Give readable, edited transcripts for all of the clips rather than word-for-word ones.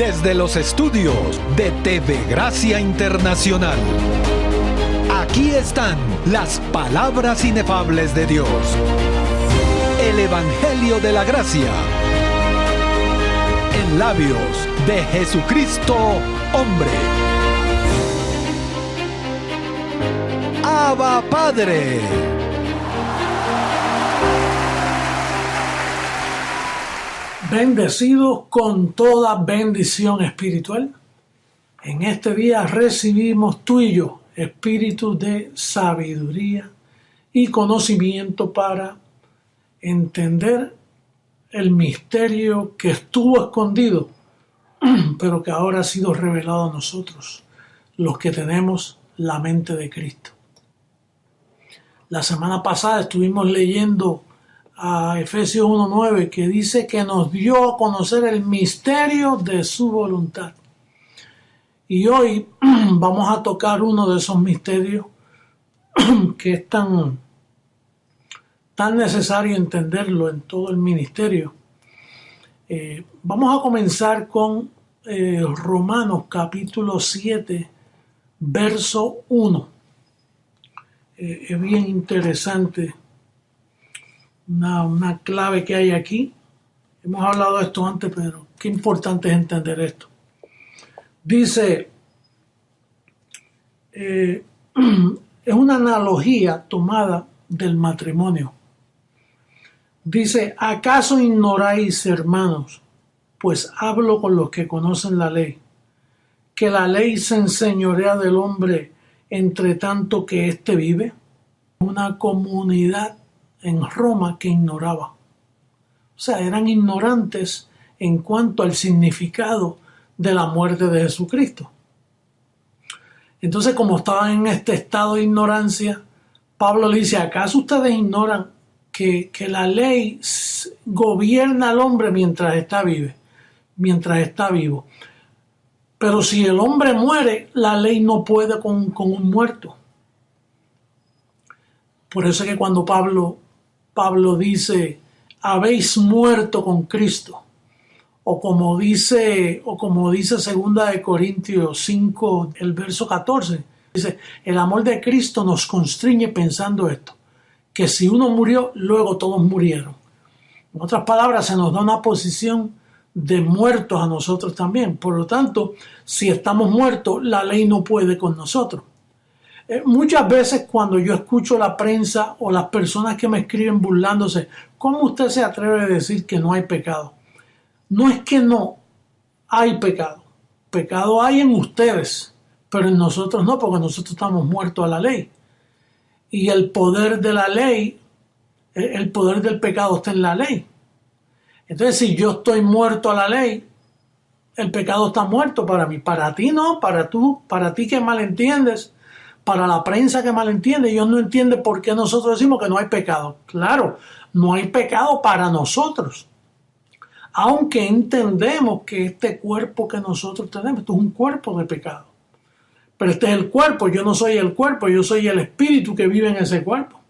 Desde los estudios de TV Gracia Internacional, aquí están las palabras inefables de Dios. El Evangelio de la Gracia, en labios de Jesucristo, hombre. Abba, Padre. Bendecidos con toda bendición espiritual. En este día recibimos tú y yo espíritu de sabiduría y conocimiento para entender el misterio que estuvo escondido, pero que ahora ha sido revelado a nosotros, los que tenemos la mente de Cristo. La semana pasada estuvimos leyendo a Efesios 1:9, que dice que nos dio a conocer el misterio de su voluntad. Y hoy vamos a tocar uno de esos misterios que es tan necesario entenderlo en todo el ministerio. Vamos a comenzar con Romanos capítulo 7, verso 1. Es bien interesante una clave que hay aquí. Hemos hablado de esto antes, pero qué importante es entender esto. Dice, es una analogía tomada del matrimonio. Dice, ¿acaso ignoráis, hermanos? Pues hablo con los que conocen la ley, que la ley se enseñorea del hombre entre tanto que éste vive. Una comunidad en Roma que ignoraba. O sea, eran ignorantes en cuanto al significado de la muerte de Jesucristo. Entonces, como estaban en este estado de ignorancia, Pablo le dice, ¿acaso ustedes ignoran que la ley gobierna al hombre mientras está vivo? Pero si el hombre muere, la ley no puede con un muerto. Por eso es que cuando Pablo dice, habéis muerto con Cristo, o como dice 2 Corintios 5, el verso 14, dice, el amor de Cristo nos constriñe pensando esto, que si uno murió, luego todos murieron. En otras palabras, se nos da una posición de muertos a nosotros también. Por lo tanto, si estamos muertos, la ley no puede con nosotros. Muchas veces cuando yo escucho la prensa o las personas que me escriben burlándose, ¿cómo usted se atreve a decir que no hay pecado? No es que no hay pecado. Pecado hay en ustedes, pero en nosotros no, porque nosotros estamos muertos a la ley. Y el poder de la ley, el poder del pecado está en la ley. Entonces, si yo estoy muerto a la ley, el pecado está muerto para mí. Para ti no, para ti que malentiendes, para la prensa que malentiende, ellos no entienden por qué nosotros decimos que no hay pecado. Claro, no hay pecado para nosotros. Aunque entendemos que este cuerpo que nosotros tenemos, esto es un cuerpo de pecado. Pero este es el cuerpo, yo no soy el cuerpo, yo soy el espíritu que vive en ese cuerpo.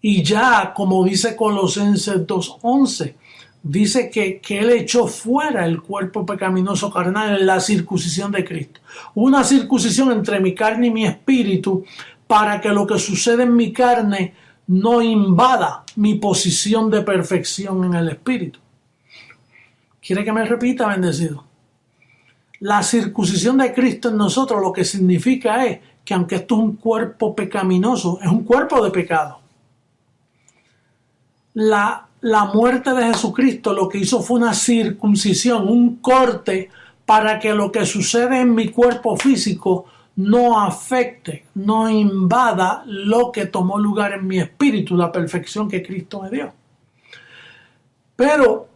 Y ya, como dice Colosenses 2:11, dice que él echó fuera el cuerpo pecaminoso carnal en la circuncisión de Cristo. Una circuncisión entre mi carne y mi espíritu para que lo que sucede en mi carne no invada mi posición de perfección en el espíritu. ¿Quiere que me repita, bendecido? La circuncisión de Cristo en nosotros lo que significa es que aunque esto es un cuerpo pecaminoso, es un cuerpo de pecado. La muerte de Jesucristo lo que hizo fue una circuncisión, un corte para que lo que sucede en mi cuerpo físico no afecte, no invada lo que tomó lugar en mi espíritu, la perfección que Cristo me dio. Pero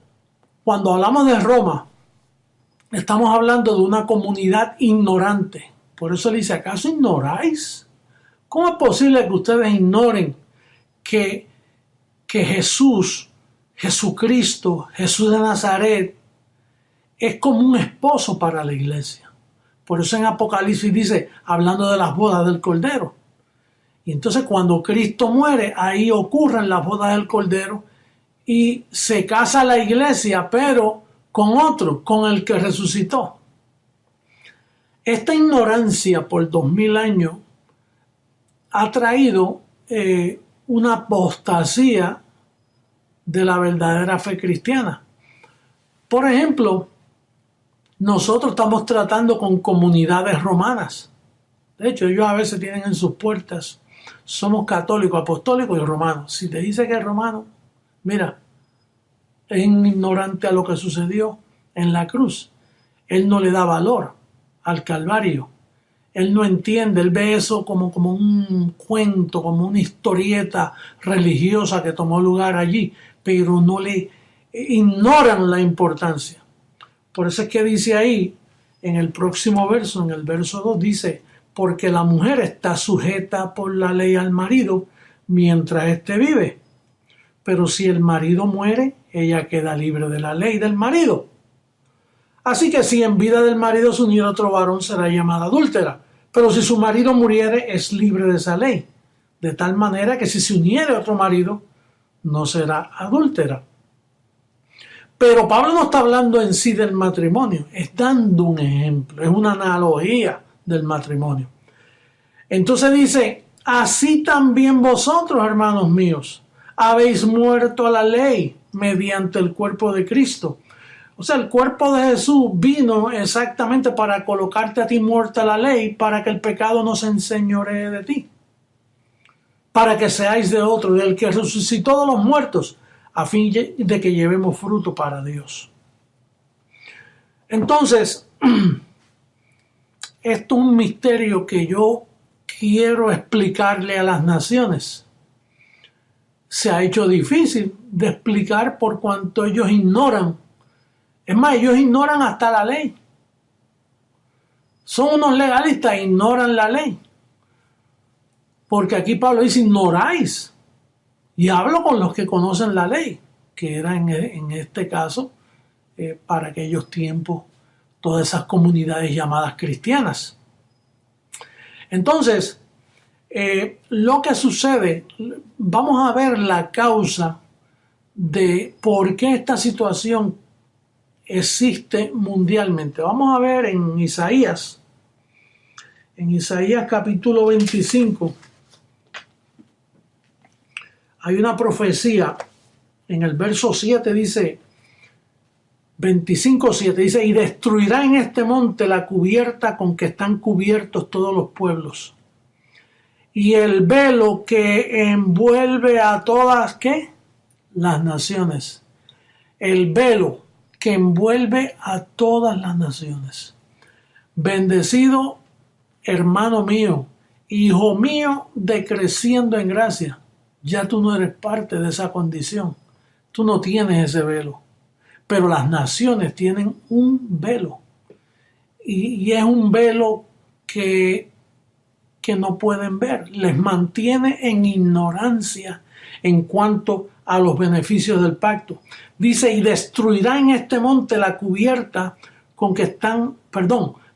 cuando hablamos de Roma, estamos hablando de una comunidad ignorante. Por eso le dice, ¿acaso ignoráis? ¿Cómo es posible que ustedes ignoren que Jesucristo, Jesús de Nazaret, es como un esposo para la iglesia? Por eso en Apocalipsis dice, hablando de las bodas del Cordero. Y entonces cuando Cristo muere, ahí ocurren las bodas del Cordero y se casa la iglesia, pero con otro, con el que resucitó. Esta ignorancia por 2000 años ha traído una apostasía de la verdadera fe cristiana. Por ejemplo, nosotros estamos tratando con comunidades romanas. De hecho, ellos a veces tienen en sus puertas: somos católicos, apostólicos y romanos. Si te dice que es romano, mira, es ignorante a lo que sucedió en la cruz. Él no le da valor al Calvario. Él no entiende, él ve eso como un cuento, como una historieta religiosa que tomó lugar allí, pero no le ignoran la importancia. Por eso es que dice ahí, en el próximo verso, en el verso 2, dice: porque la mujer está sujeta por la ley al marido mientras éste vive. Pero si el marido muere, ella queda libre de la ley del marido. Así que si en vida del marido se uniera otro varón, será llamada adúltera. Pero si su marido muriere, es libre de esa ley. De tal manera que si se uniere otro marido, no será adúltera. Pero Pablo no está hablando en sí del matrimonio, es dando un ejemplo, es una analogía del matrimonio. Entonces dice: así también vosotros, hermanos míos, habéis muerto a la ley mediante el cuerpo de Cristo. O sea, el cuerpo de Jesús vino exactamente para colocarte a ti muerta a la ley, para que el pecado no se enseñoree de ti, para que seáis de otro, del que resucitó de los muertos, a fin de que llevemos fruto para Dios. Entonces, esto es un misterio que yo quiero explicarle a las naciones. Se ha hecho difícil de explicar por cuanto ellos ignoran. Es más, ellos ignoran hasta la ley. Son unos legalistas, ignoran la ley. Porque aquí Pablo dice: ignoráis. Y hablo con los que conocen la ley, que era en este caso, para aquellos tiempos, todas esas comunidades llamadas cristianas. Entonces, lo que sucede, vamos a ver la causa de por qué esta situación existe mundialmente. Vamos a ver en Isaías capítulo 25, hay una profecía. En el verso 7 dice, 25:7 dice: y destruirá en este monte la cubierta con que están cubiertos todos los pueblos, y el velo que envuelve a todas, ¿qué? Las naciones. El velo que envuelve a todas las naciones. Bendecido hermano mío, hijo mío, decreciendo en gracia. Ya tú no eres parte de esa condición. Tú no tienes ese velo. Pero las naciones tienen un velo. Y es un velo que no pueden ver. Les mantiene en ignorancia en cuanto a los beneficios del pacto. Dice: y destruirá en este monte la cubierta con que están,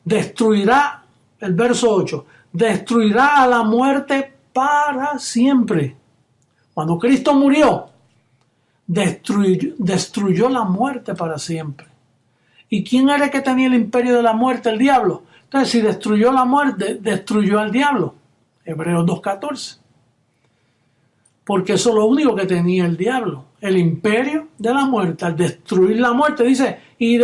destruirá, el verso 8, destruirá a la muerte para siempre. Cuando Cristo murió, destruyó la muerte para siempre. ¿Y quién era el que tenía el imperio de la muerte? El diablo. Entonces, si destruyó la muerte, destruyó al diablo. Hebreos 2:14. Porque eso es lo único que tenía el diablo, el imperio de la muerte. Al destruir la muerte, dice: y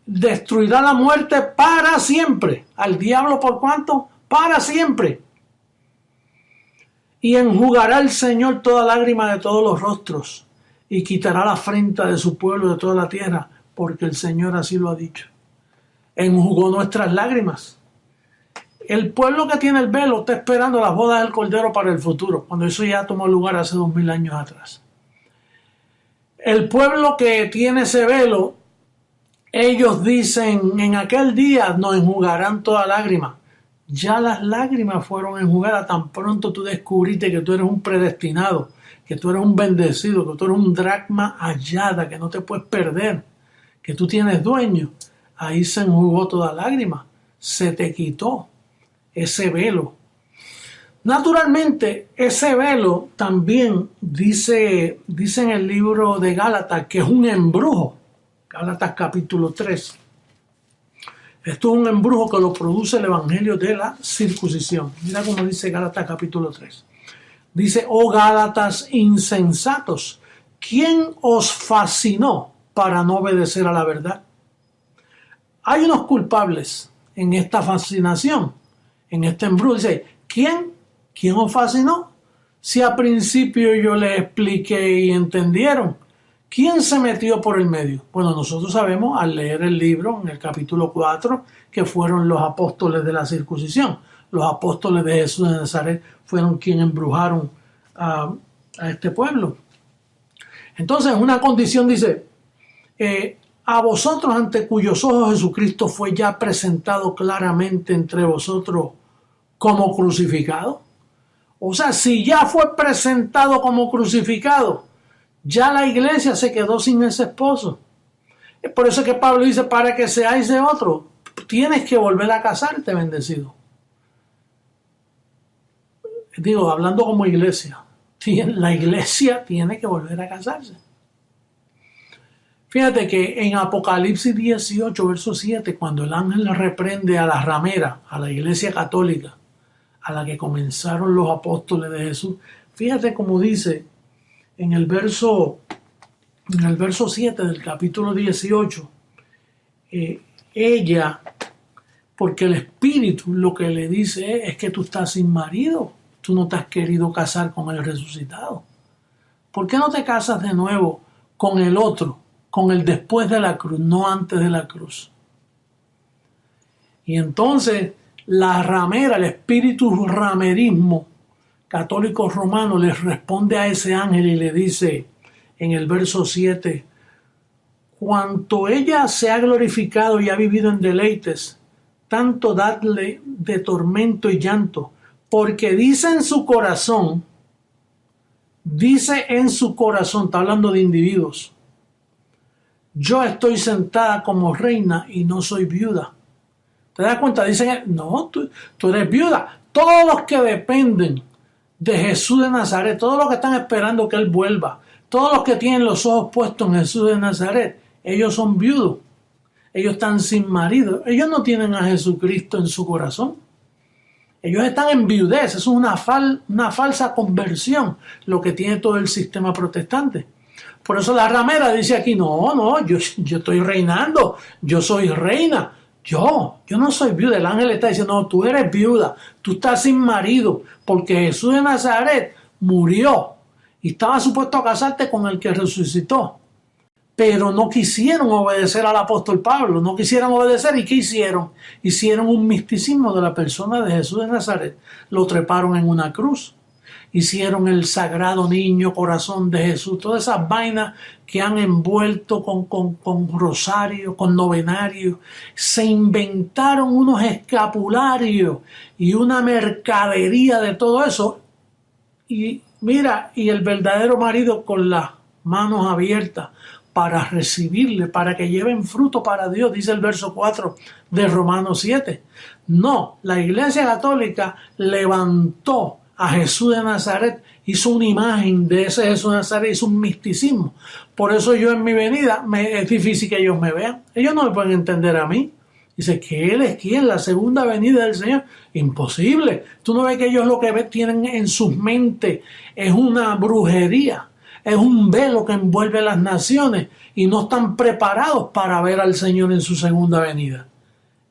destruirá la muerte para siempre. ¿Al diablo por cuánto? Para siempre. Y enjugará el Señor toda lágrima de todos los rostros, y quitará la afrenta de su pueblo de toda la tierra, porque el Señor así lo ha dicho. Enjugó nuestras lágrimas. El pueblo que tiene el velo está esperando las bodas del Cordero para el futuro, cuando eso ya tomó lugar hace 2000 años atrás. El pueblo que tiene ese velo, ellos dicen: en aquel día nos enjugarán toda lágrima. Ya las lágrimas fueron enjugadas tan pronto tú descubriste que tú eres un predestinado, que tú eres un bendecido, que tú eres un dracma hallada, que no te puedes perder, que tú tienes dueño. Ahí se enjugó toda lágrima, se te quitó ese velo. Naturalmente, ese velo también dice en el libro de Gálatas que es un embrujo. Gálatas capítulo 3. Esto es un embrujo que lo produce el evangelio de la circuncisión. Mira cómo dice Gálatas capítulo 3. Dice, oh Gálatas insensatos, ¿quién os fascinó para no obedecer a la verdad? Hay unos culpables en esta fascinación, en este embrujo. Dice, ¿quién os fascinó? Si al principio yo les expliqué y entendieron, ¿quién se metió por el medio? Bueno, nosotros sabemos al leer el libro en el capítulo 4 que fueron los apóstoles de la circuncisión. Los apóstoles de Jesús de Nazaret fueron quienes embrujaron a este pueblo. Entonces, una condición dice, a vosotros ante cuyos ojos Jesucristo fue ya presentado claramente entre vosotros como crucificado. O sea, si ya fue presentado como crucificado, ya la iglesia se quedó sin ese esposo. Es por eso que Pablo dice, para que seáis de otro, tienes que volver a casarte, bendecido. Digo, hablando como iglesia, la iglesia tiene que volver a casarse. Fíjate que en Apocalipsis 18, verso 7, cuando el ángel reprende a la ramera, a la iglesia católica, a la que comenzaron los apóstoles de Jesús, fíjate cómo dice en el verso 7 del capítulo 18, ella, porque el Espíritu lo que le dice es que tú estás sin marido, tú no te has querido casar con el resucitado. ¿Por qué no te casas de nuevo con el otro, con el después de la cruz, no antes de la cruz? Y entonces la ramera, el espíritu ramerismo católico romano les responde a ese ángel y le dice en el verso 7, cuanto ella se ha glorificado y ha vivido en deleites, tanto dadle de tormento y llanto, porque dice en su corazón, está hablando de individuos, yo estoy sentada como reina y no soy viuda. ¿Te das cuenta? Dicen, no, tú eres viuda. Todos los que dependen de Jesús de Nazaret, todos los que están esperando que Él vuelva, todos los que tienen los ojos puestos en Jesús de Nazaret, ellos son viudos. Ellos están sin marido. Ellos no tienen a Jesucristo en su corazón. Ellos están en viudez. Es una falsa conversión lo que tiene todo el sistema protestante. Por eso la ramera dice aquí, no, yo estoy reinando, yo soy reina. Yo no soy viuda. El ángel está diciendo, no, tú eres viuda, tú estás sin marido, porque Jesús de Nazaret murió y estaba supuesto a casarte con el que resucitó. Pero no quisieron obedecer al apóstol Pablo, no quisieron obedecer. ¿Y qué hicieron? Hicieron un misticismo de la persona de Jesús de Nazaret. Lo treparon en una cruz. Hicieron el sagrado niño corazón de Jesús. Todas esas vainas que han envuelto con rosario, con novenario. Se inventaron unos escapularios y una mercadería de todo eso. Y mira, y el verdadero marido con las manos abiertas para recibirle, para que lleven fruto para Dios, dice el verso 4 de Romanos 7. No, la Iglesia Católica levantó a Jesús de Nazaret, hizo una imagen de ese Jesús de Nazaret, hizo un misticismo. Por eso yo en mi venida es difícil que ellos me vean. Ellos no me pueden entender a mí. Dice que Él es quien, la segunda venida del Señor. Imposible. Tú no ves que ellos lo que tienen en sus mentes es una brujería. Es un velo que envuelve a las naciones y no están preparados para ver al Señor en su segunda venida.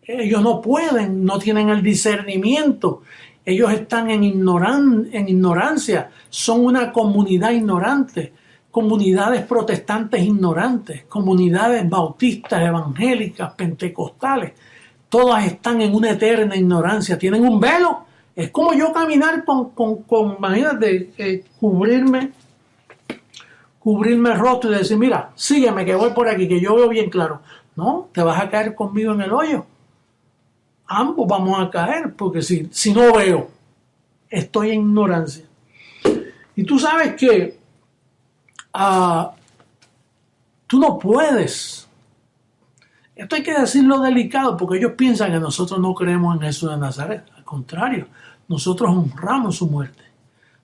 Ellos no pueden, no tienen el discernimiento. Ellos están en ignorancia. Son una comunidad ignorante. Comunidades protestantes ignorantes. Comunidades bautistas, evangélicas, pentecostales. Todas están en una eterna ignorancia. Tienen un velo. Es como yo caminar con imagínate, cubrirme el rostro y decir, mira, sígueme que voy por aquí, que yo veo bien claro. No, te vas a caer conmigo en el hoyo. Ambos vamos a caer, porque si no veo, estoy en ignorancia. Y tú sabes que tú no puedes. Esto hay que decirlo delicado, porque ellos piensan que nosotros no creemos en Jesús de Nazaret. Al contrario, nosotros honramos su muerte.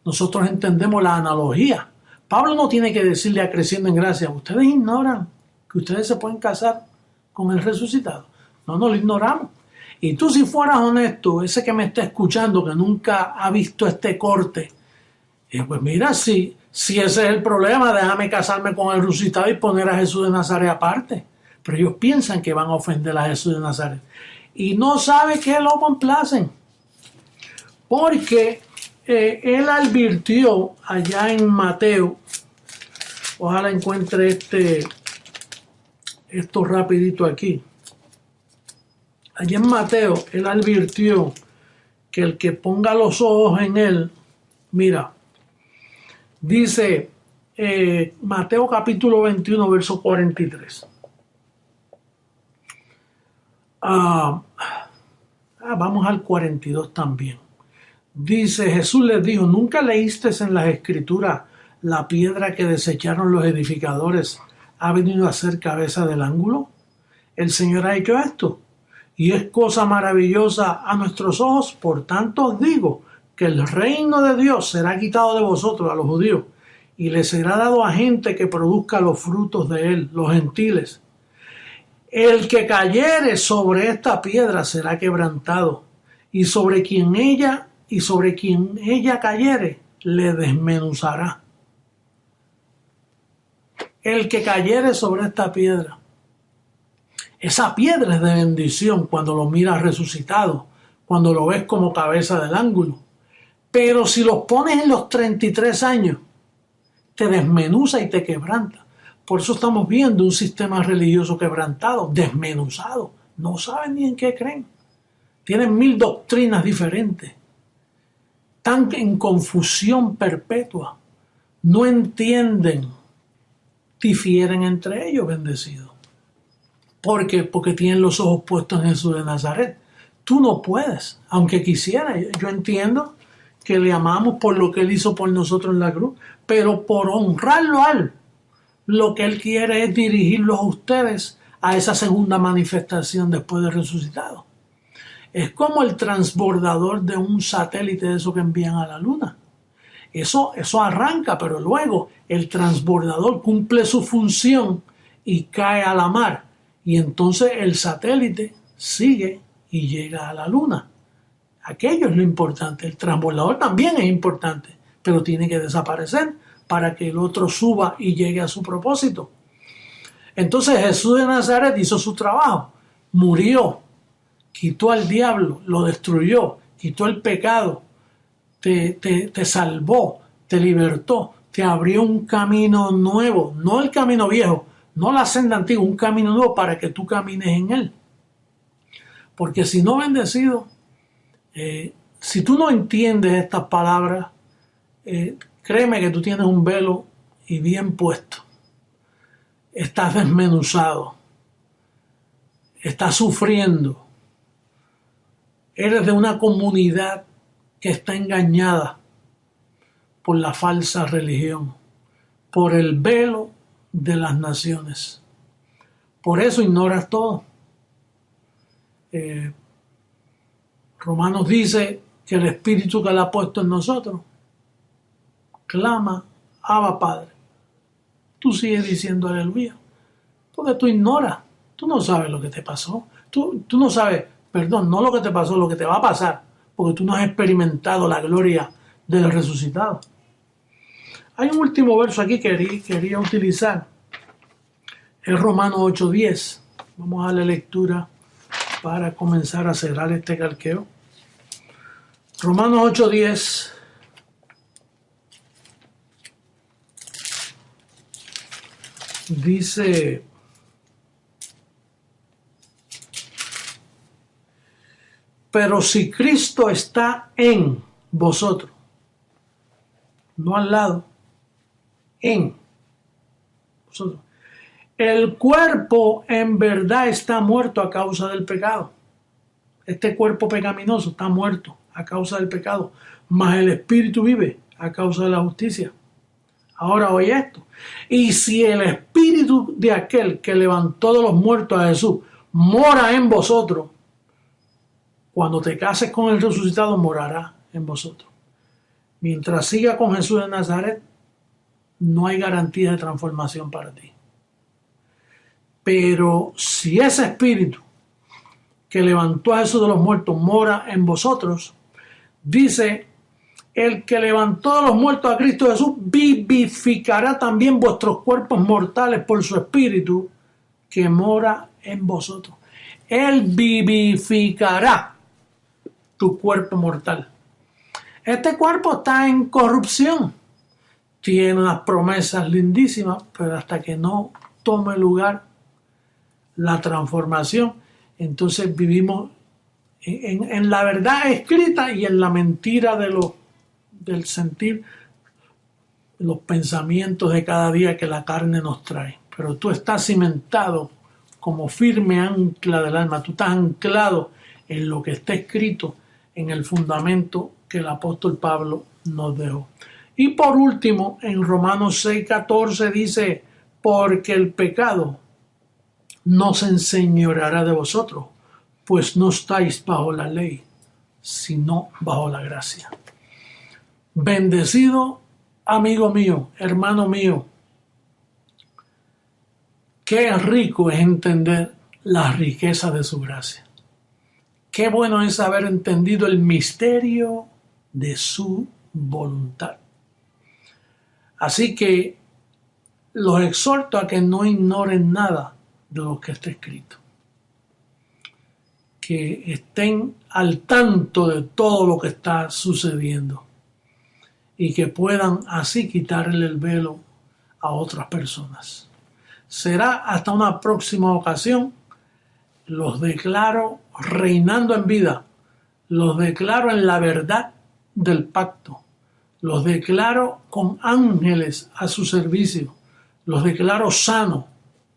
Nosotros entendemos la analogía. Pablo no tiene que decirle a Creciendo en Gracia, ustedes ignoran que ustedes se pueden casar con el resucitado. No lo ignoramos. Y tú, si fueras honesto, ese que me está escuchando, que nunca ha visto este corte, pues mira, si ese es el problema, déjame casarme con el resucitado y poner a Jesús de Nazaret aparte. Pero ellos piensan que van a ofender a Jesús de Nazaret. Y no sabe que lo complacen. Porque él advirtió allá en Mateo, ojalá encuentre esto rapidito aquí. Allá en Mateo, él advirtió que el que ponga los ojos en él, mira, dice Mateo capítulo 21, verso 43. Vamos al 42 también. Dice, Jesús les dijo, ¿nunca leísteis en las Escrituras la piedra que desecharon los edificadores ha venido a ser cabeza del ángulo? El Señor ha hecho esto, y es cosa maravillosa a nuestros ojos. Por tanto os digo que el reino de Dios será quitado de vosotros, a los judíos, y les será dado a gente que produzca los frutos de él, los gentiles. El que cayere sobre esta piedra será quebrantado, y sobre quien ella cayere le desmenuzará. El que cayere sobre esta piedra. Esa piedra es de bendición cuando lo miras resucitado, cuando lo ves como cabeza del ángulo. Pero si los pones en los 33 años, te desmenuza y te quebranta. Por eso estamos viendo un sistema religioso quebrantado, desmenuzado. No saben ni en qué creen. Tienen 1000 doctrinas diferentes. Están en confusión perpetua. No entienden. Difieren entre ellos, bendecidos. ¿Por qué? Porque tienen los ojos puestos en Jesús de Nazaret. Tú no puedes, aunque quisiera. Yo entiendo que le amamos por lo que él hizo por nosotros en la cruz, pero por honrarlo a él, lo que él quiere es dirigirlos a ustedes a esa segunda manifestación después de resucitado. Es como el transbordador de un satélite de esos que envían a la luna. Eso arranca, pero luego el transbordador cumple su función y cae a la mar. Y entonces el satélite sigue y llega a la luna. Aquello es lo importante. El transbordador también es importante, pero tiene que desaparecer para que el otro suba y llegue a su propósito. Entonces Jesús de Nazaret hizo su trabajo. Murió, quitó al diablo, lo destruyó, quitó el pecado, te salvó, te libertó, te abrió un camino nuevo, no el camino viejo, no la senda antigua, un camino nuevo para que tú camines en él. Porque si no, bendecido, si tú no entiendes estas palabras, créeme que tú tienes un velo y bien puesto. Estás desmenuzado. Estás sufriendo. Eres de una comunidad que está engañada por la falsa religión, por el velo de las naciones. Por eso ignoras todo. Romanos dice que el Espíritu que él ha puesto en nosotros clama, Abba Padre. Tú sigues diciendo aleluya, porque tú ignoras, tú no sabes lo que te pasó, tú no sabes, no lo que te pasó, lo que te va a pasar, porque tú no has experimentado la gloria del resucitado. Hay un último verso aquí que quería utilizar, es Romanos 8:10. Vamos a darle lectura para comenzar a cerrar este calqueo. Romanos 8:10 dice: pero si Cristo está en vosotros, no al lado, en vosotros, el cuerpo en verdad está muerto a causa del pecado. Este cuerpo pecaminoso está muerto a causa del pecado, mas el espíritu vive a causa de la justicia. Ahora oye esto. Y si el espíritu de aquel que levantó de los muertos a Jesús mora en vosotros, cuando te cases con el resucitado morará en vosotros. Mientras siga con Jesús de Nazaret, no hay garantía de transformación para ti. Pero si ese espíritu que levantó a Jesús de los muertos mora en vosotros, dice, el que levantó de los muertos a Cristo Jesús vivificará también vuestros cuerpos mortales por su espíritu que mora en vosotros. Él vivificará tu cuerpo mortal. Este cuerpo está en corrupción. Tiene unas promesas lindísimas, pero hasta que no tome lugar la transformación, entonces vivimos en la verdad escrita y en la mentira del sentir, los pensamientos de cada día que la carne nos trae. Pero tú estás cimentado como firme ancla del alma. Tú estás anclado en lo que está escrito, en el fundamento que el apóstol Pablo nos dejó. Y por último, en Romanos 6:14 dice, porque el pecado no se enseñoreará de vosotros, pues no estáis bajo la ley, sino bajo la gracia. Bendecido amigo mío, hermano mío, qué rico es entender las riquezas de su gracia. Qué bueno es haber entendido el misterio de su voluntad. Así que los exhorto a que no ignoren nada de lo que está escrito. Que estén al tanto de todo lo que está sucediendo y que puedan así quitarle el velo a otras personas. Será hasta una próxima ocasión. Los declaro reinando en vida, los declaro en la verdad del pacto, los declaro con ángeles a su servicio, los declaro sanos,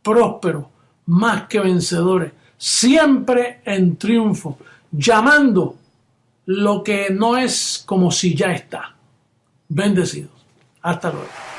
prósperos, más que vencedores, siempre en triunfo, llamando lo que no es como si ya está. Bendecidos. Hasta luego.